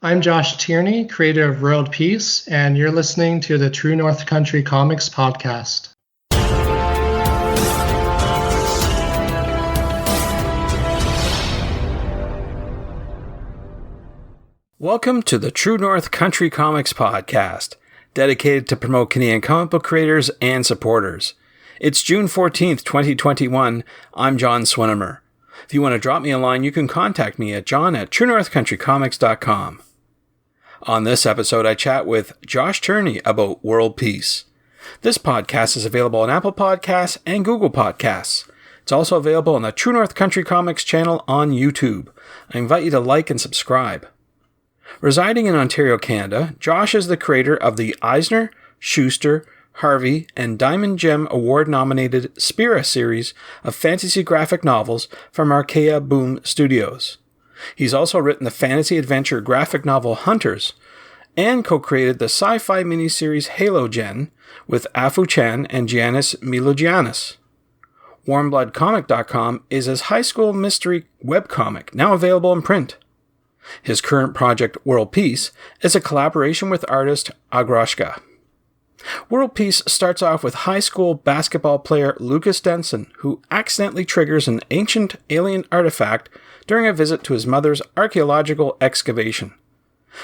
I'm Josh Tierney, creator of World Peace, and you're listening to the True North Country Comics podcast. Welcome to the True North Country Comics podcast, dedicated to promote Canadian comic book creators and supporters. It's June 14th, 2021. I'm John Swinimer. If you want to drop me a line, you can contact me at john@truenorthcountrycomics.com. On this episode, I chat with Josh Tierney about World Peace. This podcast is available on Apple Podcasts and Google Podcasts. It's also available on the True North Country Comics channel on YouTube. I invite you to like and subscribe. Residing in Ontario, Canada, Josh is the creator of the Eisner, Schuster, Harvey, and Diamond Gem Award-nominated Spira series of fantasy graphic novels from Archaea Boom Studios. He's also written the fantasy adventure graphic novel Hunters, and co-created the sci-fi miniseries Halo Gen with Afu Chan and Giannis Milogiannis. WarmBloodComic.com is his high school mystery webcomic, now available in print. His current project, World Peace, is a collaboration with artist Agroshka. World Peace starts off with high school basketball player Lucas Denson, who accidentally triggers an ancient alien artifact during a visit to his mother's archaeological excavation.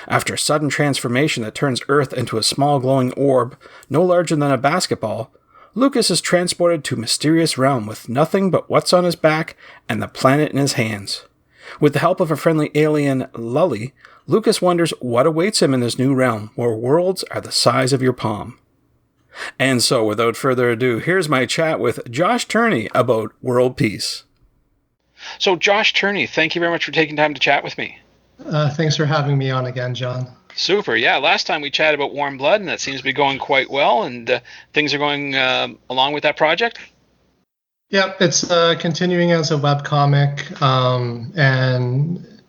After a sudden transformation that turns Earth into a small glowing orb no larger than a basketball, Lucas is transported to a mysterious realm with nothing but what's on his back and the planet in his hands. With the help of a friendly alien, Lully, Lucas wonders what awaits him in this new realm where worlds are the size of your palm. And so, without further ado, here's my chat with Josh Tierney about World Peace. So, Josh Tierney, thank you very much for taking time to chat with me. Thanks for having me on again, John. Super. Yeah, last time we chatted about Warm Blood, and that seems to be going quite well, and things are going along with that project? Yep, it's continuing as a webcomic, and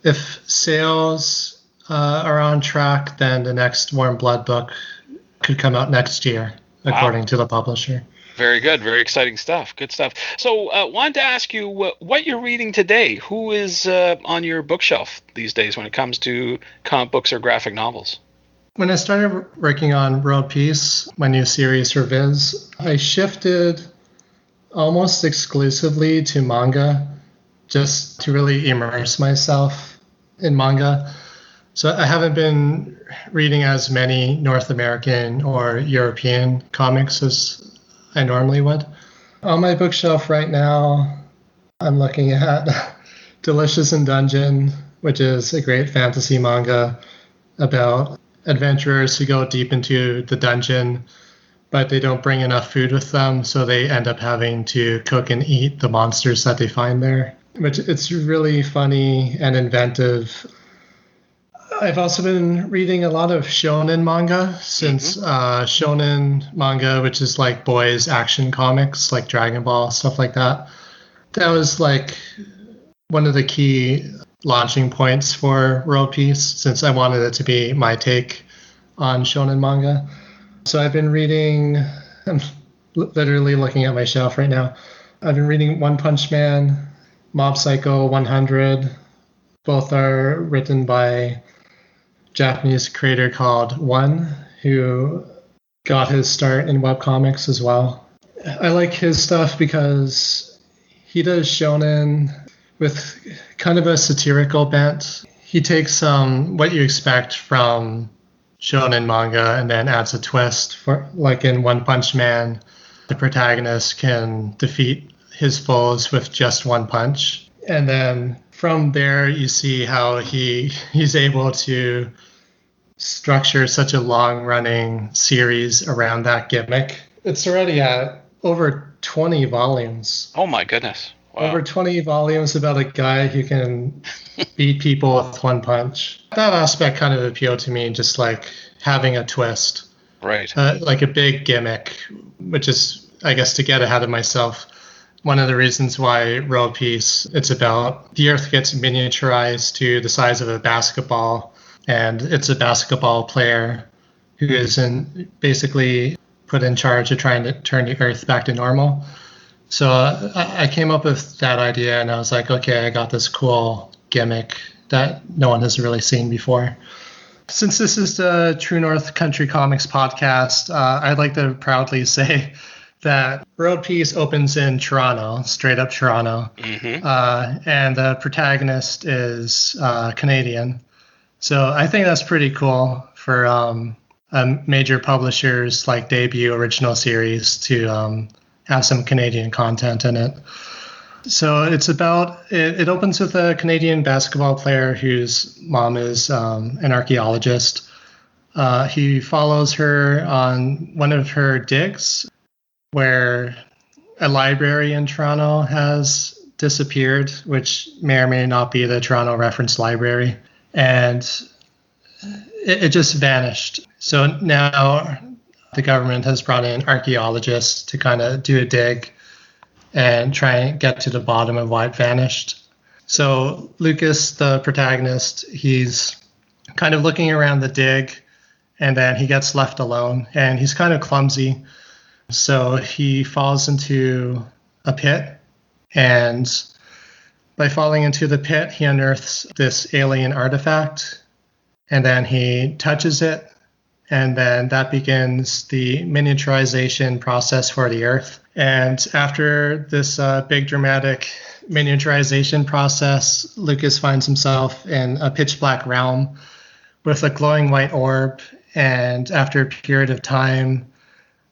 if sales are on track, then the next Warm Blood book could come out next year, according to the publisher. Very good. Very exciting stuff. Good stuff. So wanted to ask you what you're reading today. Who is on your bookshelf these days when it comes to comic books or graphic novels? When I started working on World Peace, my new series for Viz, I shifted almost exclusively to manga just to really immerse myself in manga. So I haven't been reading as many North American or European comics as I normally would. On my bookshelf right now, I'm looking at Delicious in Dungeon, which is a great fantasy manga about adventurers who go deep into the dungeon, but they don't bring enough food with them, so they end up having to cook and eat the monsters that they find there. Which it's really funny and inventive. I've also been reading a lot of shonen manga since shonen manga, which is like boys action comics like Dragon Ball, stuff like that. That was like one of the key launching points for World Peace, since I wanted it to be my take on shonen manga. So I've been reading, I'm literally looking at my shelf right now. I've been reading One Punch Man, Mob Psycho 100. Both are written by Japanese creator called One, who got his start in webcomics as well. I like his stuff because he does shonen with kind of a satirical bent. He takes what you expect from shonen manga and then adds a twist. For like in One Punch Man, the protagonist can defeat his foes with just one punch. And then from there, you see how he's able to structure such a long-running series around that gimmick. It's already at over 20 volumes. Oh my goodness. Wow. Over 20 volumes about a guy who can beat people with one punch. That aspect kind of appealed to me, just like having a twist. Right. Like a big gimmick, which is, I guess, to get ahead of myself. One of the reasons why World Peace, it's about the Earth gets miniaturized to the size of a basketball, and it's a basketball player who is basically put in charge of trying to turn the Earth back to normal. So I came up with that idea, and I was like, okay, I got this cool gimmick that no one has really seen before. Since this is the True North Country Comics podcast, I'd like to proudly say that World Peace opens in Toronto, straight up Toronto, and the protagonist is Canadian. So I think that's pretty cool for major publishers like debut original series to have some Canadian content in it. So it's it opens with a Canadian basketball player whose mom is an archaeologist. He follows her on one of her digs where a library in Toronto has disappeared, which may or may not be the Toronto Reference Library. And it just vanished. So now the government has brought in archaeologists to kind of do a dig and try and get to the bottom of why it vanished. So Lucas, the protagonist, he's kind of looking around the dig, and then he gets left alone, and he's kind of clumsy. So he falls into a pit, and by falling into the pit, he unearths this alien artifact, and then he touches it, and then that begins the miniaturization process for the Earth. And after this big dramatic miniaturization process, Lucas finds himself in a pitch black realm with a glowing white orb, and after a period of time,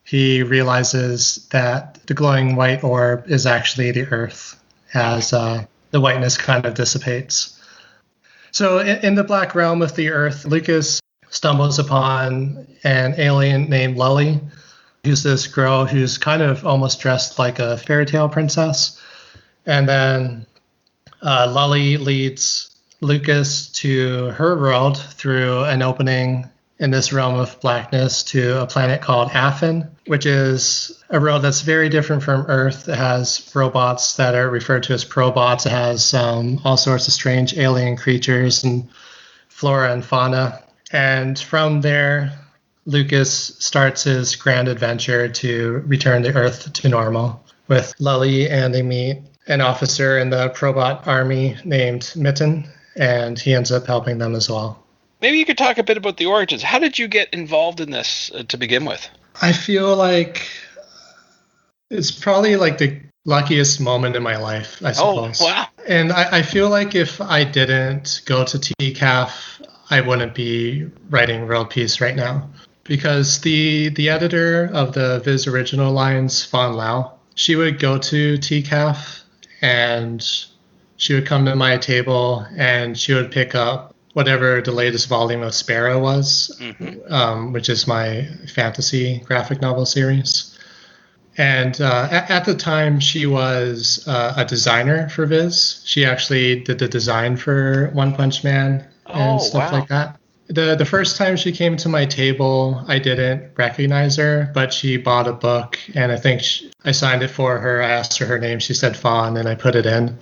he realizes that the glowing white orb is actually the Earth as the whiteness kind of dissipates. So in the black realm of the Earth, Lucas stumbles upon an alien named Lully, who's this girl who's kind of almost dressed like a fairy tale princess. And then Lully leads Lucas to her world through an opening in this realm of blackness to a planet called Afin, which is a world that's very different from Earth. It has robots that are referred to as probots. It has all sorts of strange alien creatures and flora and fauna. And from there, Lucas starts his grand adventure to return the Earth to normal with Lully, and they meet an officer in the probot army named Mitten, and he ends up helping them as well. Maybe you could talk a bit about the origins. How did you get involved in this to begin with? I feel like it's probably like the luckiest moment in my life, I suppose. Oh, wow. And I feel like if I didn't go to TCAF, I wouldn't be writing World Peace right now. Because the editor of the Viz original lines, Fawn Lau, she would go to TCAF and she would come to my table and she would pick up whatever the latest volume of Sparrow was, which is my fantasy graphic novel series. And at the time, she was a designer for Viz. She actually did the design for One Punch Man and stuff like that. The first time she came to my table, I didn't recognize her, but she bought a book, and I think I signed it for her. I asked her her name. She said Fawn, and I put it in.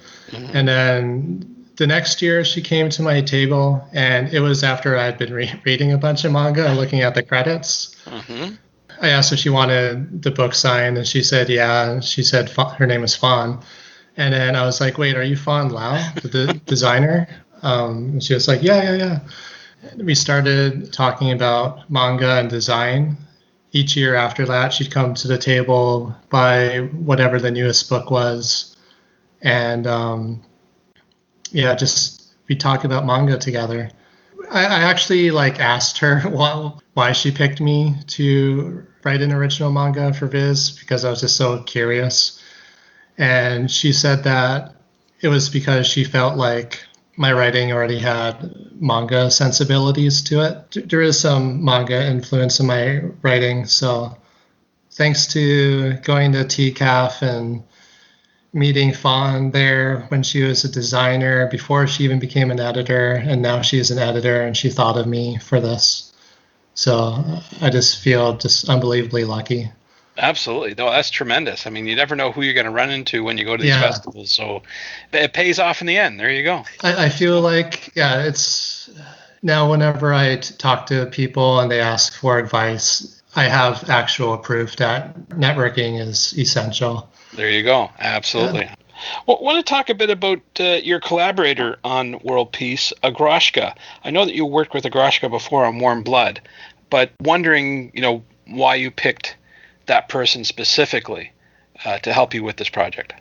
And then the next year, she came to my table, and it was after I'd been reading a bunch of manga and looking at the credits. I asked if she wanted the book signed, and she said yeah. And she said her name is Fawn. And then I was like, wait, are you Fawn Lau, the designer? And she was like, yeah. We started talking about manga and design. Each year after that, she'd come to the table, buy whatever the newest book was, and we talk about manga together. I actually asked her why she picked me to write an original manga for Viz, because I was just so curious. And she said that it was because she felt like my writing already had manga sensibilities to it. There is some manga influence in my writing, so thanks to going to TCAF and meeting Fawn there when she was a designer before she even became an editor, and now she's an editor, and she thought of me for this. So I just feel just unbelievably lucky. Absolutely. No, that's tremendous. I mean, you never know who you're going to run into when you go to these festivals. So it pays off in the end. There you go. I feel like, it's now whenever I talk to people and they ask for advice, I have actual proof that networking is essential. There you go. Absolutely. Well, I want to talk a bit about your collaborator on World Peace, Agroshka. I know that you worked with Agroshka before on Warm Blood, but wondering, why you picked that person specifically to help you with this project.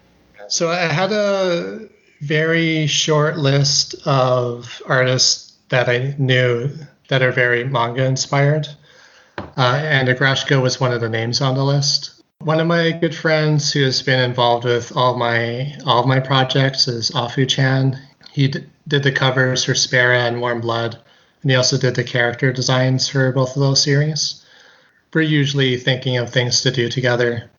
So I had a very short list of artists that I knew that are very manga inspired, and Agroshka was one of the names on the list. One of my good friends who has been involved with all of my projects is Afu-chan. He did the covers for Spera and Warm Blood, and he also did the character designs for both of those series. We're usually thinking of things to do together.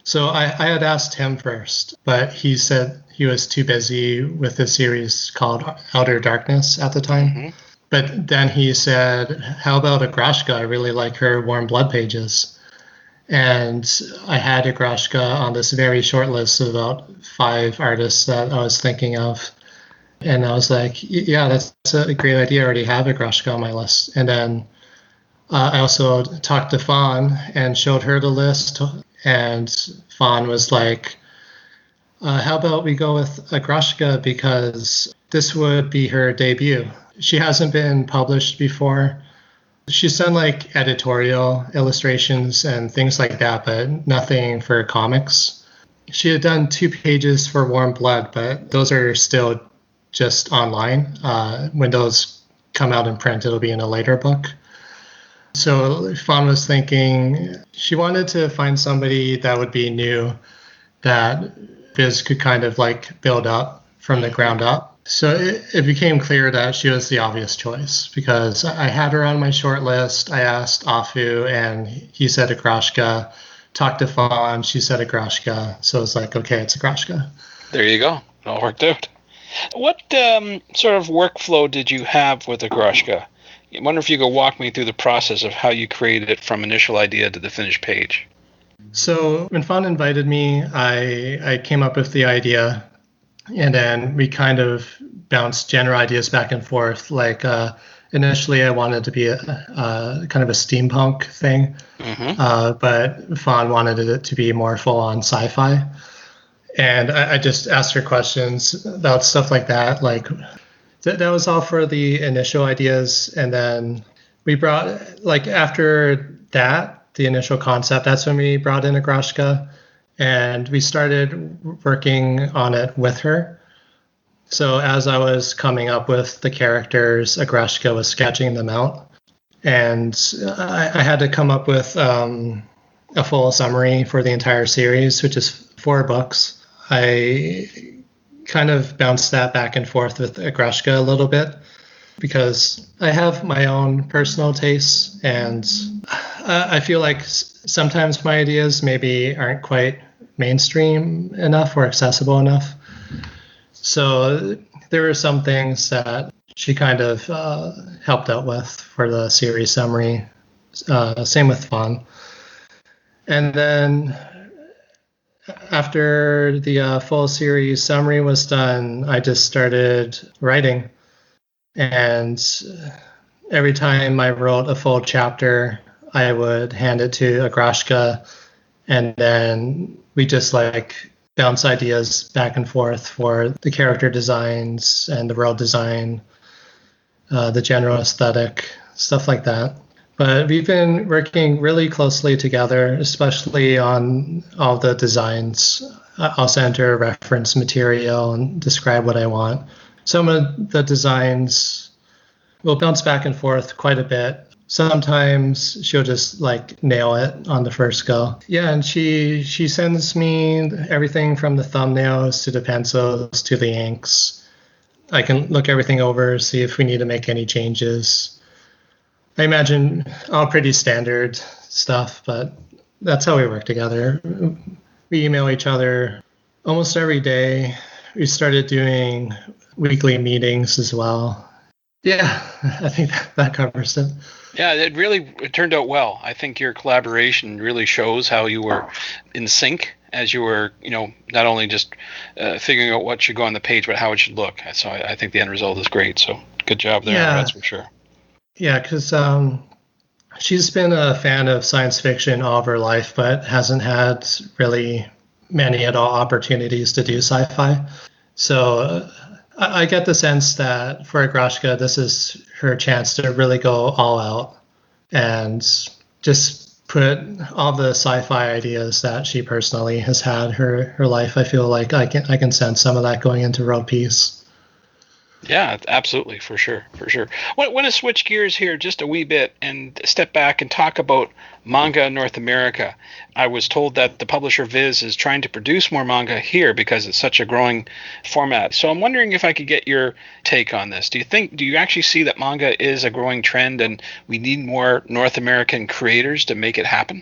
So I had asked him first, but he said he was too busy with a series called Outer Darkness at the time. Mm-hmm. But then he said, how about Agroshka? I really like her Warm Blood pages. And I had Agroshka on this very short list of about 5 artists that I was thinking of. And I was like, yeah, that's a great idea. I already have Agroshka on my list. And then I also talked to Fawn and showed her the list. And Fawn was like, how about we go with Agroshka because this would be her debut. She hasn't been published before. She's done like editorial illustrations and things like that, but nothing for comics. She had done 2 pages for Warm Blood, but those are still just online. When those come out in print, it'll be in a later book. So Fawn was thinking she wanted to find somebody that would be new, that Viz could kind of like build up from the ground up. So it became clear that she was the obvious choice because I had her on my short list. I asked Afu and he said Agroshka. Talked to Fawn, she said Agroshka. So it's like, okay, it's Agroshka. There you go. It all worked out. What sort of workflow did you have with Agroshka? I wonder if you could walk me through the process of how you created it from initial idea to the finished page. So when Fawn invited me, I came up with the idea. And then we kind of bounced general ideas back and forth. Like initially, I wanted to be a kind of a steampunk thing, but Fawn wanted it to be more full-on sci-fi. And I just asked her questions about stuff like that. Like that was all for the initial ideas, and then we brought like after that, the initial concept. That's when we brought in Agroshka. And we started working on it with her. So as I was coming up with the characters, Agroshka was sketching them out. And I had to come up with a full summary for the entire series, which is 4 books. I kind of bounced that back and forth with Agroshka a little bit because I have my own personal tastes, and I feel like sometimes my ideas maybe aren't quite mainstream enough or accessible enough. So there were some things that she kind of helped out with for the series summary. Same with Fawn. And then after the full series summary was done, I just started writing. And every time I wrote a full chapter, I would hand it to Agroshka, and then we just like bounce ideas back and forth for the character designs and the world design, the general aesthetic, stuff like that. But we've been working really closely together, especially on all the designs. I'll send her reference material and describe what I want. Some of the designs will bounce back and forth quite a bit. Sometimes she'll just like nail it on the first go. Yeah, and she sends me everything from the thumbnails to the pencils to the inks. I can look everything over, see if we need to make any changes. I imagine all pretty standard stuff, but that's how we work together. We email each other almost every day. We started doing weekly meetings as well. Yeah, I think that covers it. Yeah, it turned out well. I think your collaboration really shows how you were in sync as you were, not only just figuring out what should go on the page, but how it should look. So I think the end result is great. So good job there, that's for sure. Yeah, because she's been a fan of science fiction all of her life, but hasn't had really many at all opportunities to do sci-fi. So I get the sense that for Agrashka, this is her chance to really go all out and just put all the sci-fi ideas that she personally has had her life. I feel like I can sense some of that going into World Peace. Yeah, absolutely, for sure. I want to switch gears here just a wee bit and step back and talk about manga in North America. I was told that the publisher Viz is trying to produce more manga here because it's such a growing format. So I'm wondering if I could get your take on this. Do you actually see that manga is a growing trend and we need more North American creators to make it happen?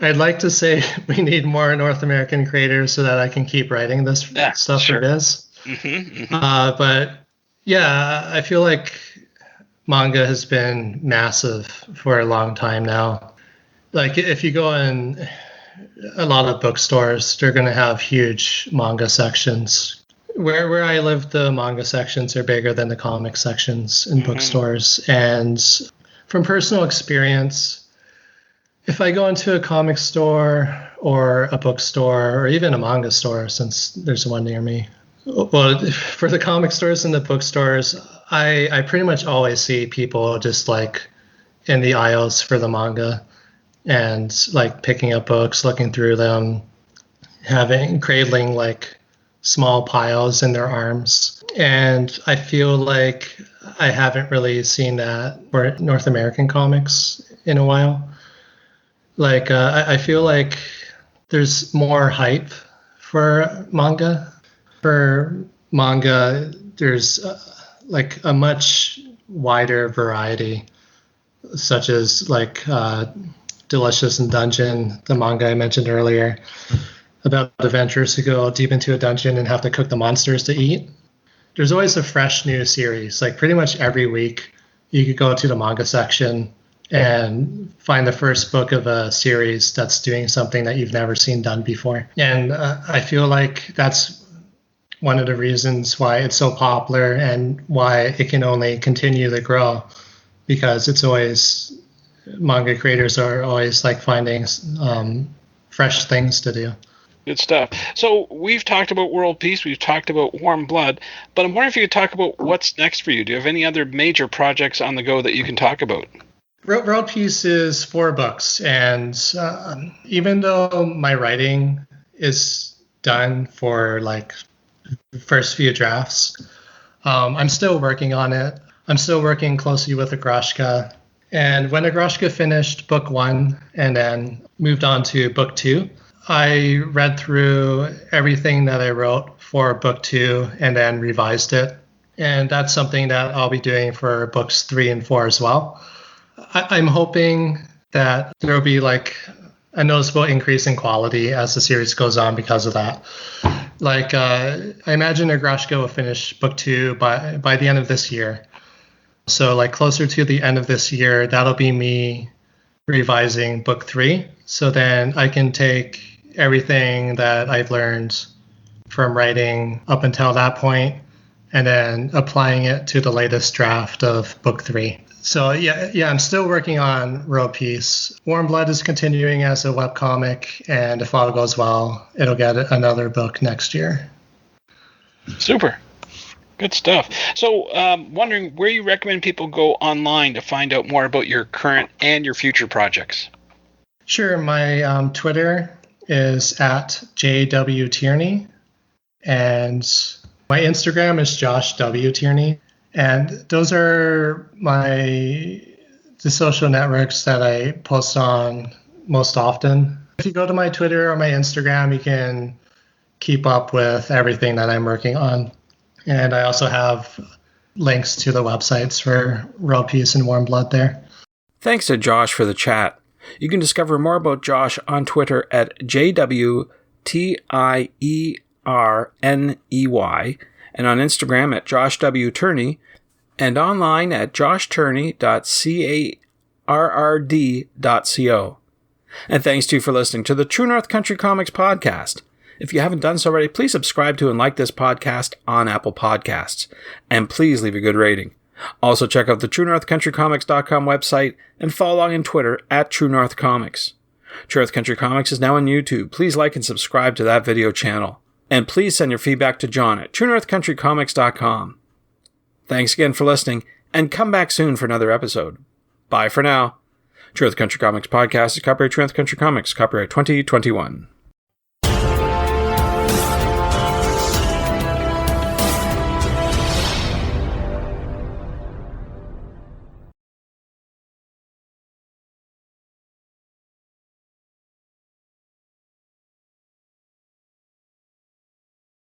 I'd like to say we need more North American creators so that I can keep writing this stuff for Viz. But yeah, I feel like manga has been massive for a long time now. Like if you go in a lot of bookstores, they're going to have huge manga sections. Where I live, the manga sections are bigger than the comic sections in bookstores. And from personal experience, if I go into a comic store or a bookstore or even a manga store, since there's one near me, well, for the comic stores and the bookstores, I pretty much always see people just like in the aisles for the manga and like picking up books, looking through them, cradling like small piles in their arms. And I feel like I haven't really seen that for North American comics in a while. Like I feel like there's more hype for manga. For manga, there's like a much wider variety, such as like Delicious in Dungeon, the manga I mentioned earlier, about adventurers who go deep into a dungeon and have to cook the monsters to eat. There's always a fresh new series. Like pretty much every week, you could go to the manga section and find the first book of a series that's doing something that you've never seen done before. And I feel like that's one of the reasons why it's so popular and why it can only continue to grow, because it's always, manga creators are always like finding fresh things to do. Good stuff. So we've talked about World Peace, we've talked about Warm Blood, but I'm wondering if you could talk about what's next for you. Do you have any other major projects on the go that you can talk about? World Peace is 4 books, and even though my writing is done for like first few drafts, I'm still working on it. I'm still working closely with Agrashka. And when Agrashka finished book 1 and then moved on to book 2, I read through everything that I wrote for book 2 and then revised it. And that's something that I'll be doing for books 3 and 4 as well. I'm hoping that there will be like a noticeable increase in quality as the series goes on because of that. Like I imagine Agrashka will finish book 2 by the end of this year. So like closer to the end of this year, that'll be me revising book 3. So then I can take everything that I've learned from writing up until that point and then applying it to the latest draft of book 3. So yeah, I'm still working on World Peace. Warm Blood is continuing as a webcomic, and if all goes well, it'll get another book next year. Super. Good stuff. So wondering where you recommend people go online to find out more about your current and your future projects. Sure. My Twitter is at JW Tierney, and my Instagram is Josh W. Tierney. And those are the social networks that I post on most often. If you go to my Twitter or my Instagram, you can keep up with everything that I'm working on. And I also have links to the websites for World Peace and Warm Blood there. Thanks to Josh for the chat. You can discover more about Josh on Twitter at JWTIERNEY and on Instagram at Josh W. Tierney, and online at joshtierney.carrd.co. And thanks to you for listening to the True North Country Comics podcast. If you haven't done so already, please subscribe to and like this podcast on Apple Podcasts. And please leave a good rating. Also check out the TrueNorthCountryComics.com website and follow along on Twitter at True North Comics. True North Country Comics is now on YouTube. Please like and subscribe to that video channel. And please send your feedback to John at TrueNorthCountryComics.com. Thanks again for listening, and come back soon for another episode. Bye for now. True North Country Comics Podcast is copyright True North Country Comics, copyright 2021.